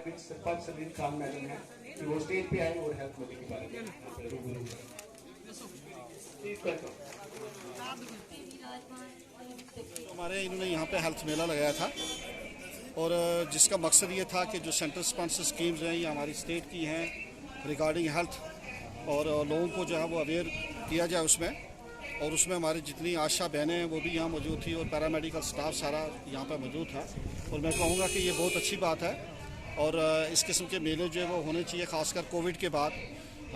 विच sarpanch Salim Khan madam है कि वो स्टेज पे आए और हेल्थ मोदी के बारे में रूबरू करें। हमारे इन्होंने यहाँ पे हेल्थ मेला लगाया था और जिसका मकसद ये था कि जो सेंट्रल स्पॉन्सर स्कीम्स हैं ये हमारी स्टेट की हैं रिगार्डिंग हेल्थ और लोगों को जो है वो अवेयर किया जाए उसमें। और उसमें हमारी जितनी आशा बहनें हैं वो भी यहाँ मौजूद थी और पैरामेडिकल स्टाफ सारा यहाँ पर मौजूद था। और मैं कहूँगा कि ये बहुत अच्छी बात है और इस किस्म के मेले जो है वो होने चाहिए, ख़ासकर कोविड के बाद।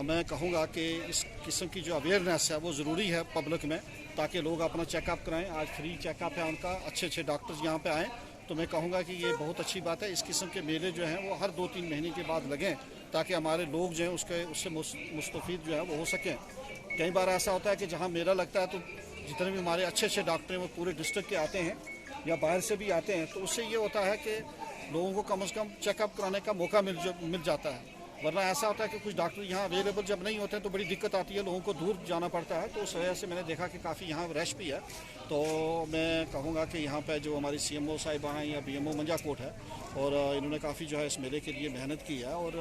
मैं कहूँगा कि इस किस्म की जो अवेयरनेस है वो ज़रूरी है पब्लिक में, ताकि लोग अपना चेकअप कराएं। आज फ्री चेकअप है उनका, अच्छे अच्छे डॉक्टर्स यहाँ पे आएँ, तो मैं कहूँगा कि ये बहुत अच्छी बात है। इस किस्म के मेले जो हैं वो हर 2-3 महीने के बाद लगें, ताकि हमारे लोग जो हैं उससे मुस्तफ़ीद जो है वो हो सकें। कई बार ऐसा होता है कि जहाँ मेला लगता है तो जितने भी हमारे अच्छे अच्छे डॉक्टर हैं वो पूरे डिस्ट्रिक्ट के आते हैं या बाहर से भी आते हैं, तो उससे ये होता है कि लोगों को कम से कम चेकअप कराने का मौका मिल जाता है। वरना ऐसा होता है कि कुछ डॉक्टर यहाँ अवेलेबल जब नहीं होते हैं तो बड़ी दिक्कत आती है, लोगों को दूर जाना पड़ता है। तो उस वजह से मैंने देखा कि काफ़ी यहाँ रश भी है। तो मैं कहूँगा कि यहाँ पे जो हमारी CMO साहिबा हैं या BMO मंजाकोट है और इन्होंने काफ़ी जो है इस मेले के लिए मेहनत की है और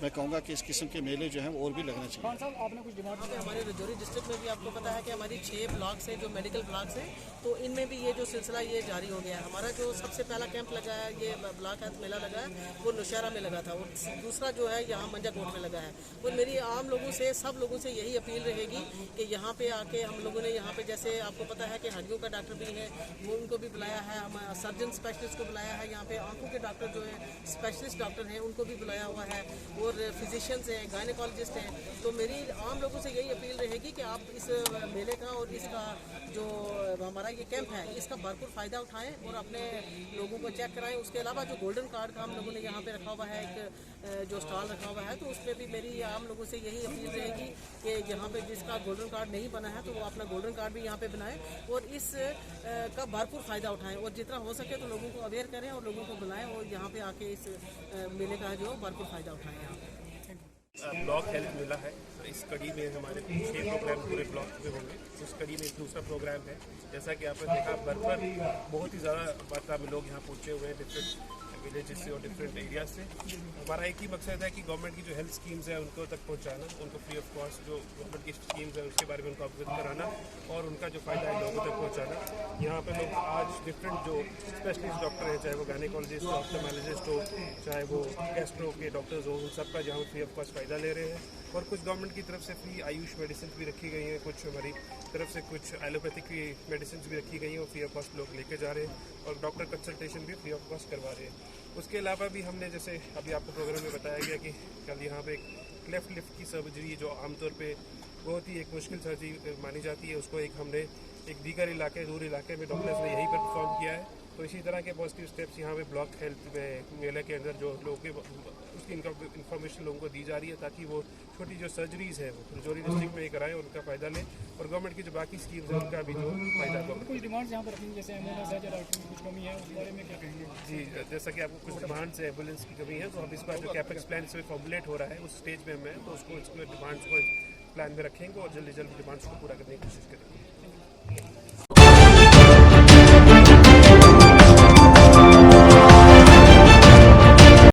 मैं कहूँगा कि इस किस्म के मेले जो हैं वो और भी लगने चाहिए। खान साहब, आपने कुछ डिमांड की? हमारे रजौरी डिस्ट्रिक्ट में भी आपको पता है कि हमारी 6 ब्लॉक्स हैं जो मेडिकल ब्लॉक्स हैं, तो इनमें भी ये जो सिलसिला ये जारी हो गया है। हमारा जो सबसे पहला कैंप लगा है, ये ब्लॉक हेल्थ मेला लगा है, वो नौशहरा में लगा था और दूसरा जो है यहाँ मंजाकोट में लगा है। और मेरी आम लोगों से, सब लोगों से यही अपील रहेगी कि यहाँ पे आके हम लोगों ने यहाँ पे, जैसे आपको पता है कि हड्डियों का डॉक्टर भी है, वो उनको भी बुलाया है, हम सर्जन स्पेशलिस्ट को बुलाया है, यहाँ पे आंखों के डॉक्टर जो है स्पेशलिस्ट डॉक्टर हैं उनको भी बुलाया हुआ है और फिजिशियंस हैं, गायनेकोलॉजिस्ट हैं। तो मेरी आम लोगों से यही अपील रहेगी कि आप इस मेले का और इसका जो हमारा ये कैंप है इसका भरपूर फ़ायदा उठाएं और अपने लोगों को चेक कराएं। उसके अलावा जो गोल्डन कार्ड का हम लोगों ने यहाँ पे रखा हुआ है, एक जो स्टॉल रखा हुआ है, तो उस पर भी मेरी आम लोगों से यही अपील रहेगी कि यहाँ पे जिसका गोल्डन कार्ड नहीं बना है तो वो अपना गोल्डन कार्ड भी यहाँ पे बनाए और इस का भरपूर फ़ायदा उठाएं और जितना हो सके तो लोगों को अवेयर करें और लोगों को बुलाएं और यहाँ पे आके इस मेले का जो भरपूर फ़ायदा उठाएं। यहाँ पे ब्लॉक हेल्थ मेला है, इस कड़ी में हमारे 6 प्रोग्राम पूरे ब्लॉक में होंगे। उस कड़ी में एक दूसरा प्रोग्राम है, जैसा कि आपने देखा बरपर बहुत ही ज़्यादा मात्रा में लोग यहाँ पहुँचे हुए हैं डिफरेंट विलेजेस से और डिफरेंट एरियाज से। हमारा एक ही मकसद है कि गवर्नमेंट की जो हेल्थ स्कीम्स है उनको तक पहुँचाना, उनको फ्री ऑफ कॉस्ट जो गवर्नमेंट की स्कीम्स है उसके बारे में उनको अवगत कराना और उनका जो फ़ायदा है लोगों तक पहुँचाना। यहाँ पे लोग आज डिफरेंट जो स्पेशलिस्ट डॉक्टर हैं, चाहे वो गायनेकोलॉजिस्ट हो, ऑप्थेल्मोलॉजिस्ट हो, चाहे वो गैस्ट्रो के डॉक्टर्स हो, उन सबका जहाँ फ्री ऑफ कॉस्ट फ़ायदा ले रहे हैं। और कुछ गवर्नमेंट की तरफ से फ्री आयुष मेडिसिन भी रखी गई हैं, कुछ हमारी तरफ से कुछ एलोपैथिक की मेडिसिन भी रखी गई हैं और फ्री ऑफ कॉस्ट लोग लेके जा रहे हैं और डॉक्टर कंसल्टेशन भी फ्री ऑफ कॉस्ट करवा रहे हैं। उसके अलावा भी हमने, जैसे अभी आपको प्रोग्राम में बताया गया कि कल यहाँ पे एक क्लेफ्ट लिफ्ट की सर्जरी जो आमतौर पे बहुत ही एक मुश्किल सर्जरी मानी जाती है, उसको एक हमने एक दूर इलाके में डॉक्टर्स ने यहीं पर परफॉर्म किया है। तो इसी तरह के पॉजिटिव स्टेप्स यहाँ पे ब्लॉक हेल्थ में मेले के अंदर जो लोगों के उसकी इन्फॉर्मेशन लोगों को दी जा रही है, ताकि वो छोटी जो सर्जरीज है वो रजौरी डिस्ट्रिक्ट में कराएं, उनका फ़ायदा लें और गवर्नमेंट की जो बाकी स्कीम्स है उनका भी जो फ़ायदा हो। कुछ डिमांड्स यहाँ पर रखेंगे, जैसे एम्बुलेंस है, कुछ कमी है, उस बारे में क्या कहेंगे? जी, जैसा कि आपको कुछ डिमांड्स है, एम्बुलेंस की कमी है, तो हम इस बार जो कैपेक्स प्लान से फॉर्मुलेट हो रहा है उस स्टेज में मैं तो उसको डिमांड्स को प्लान में रखेंगे और जल्दी डिमांड्स को पूरा करने की कोशिश करेंगे।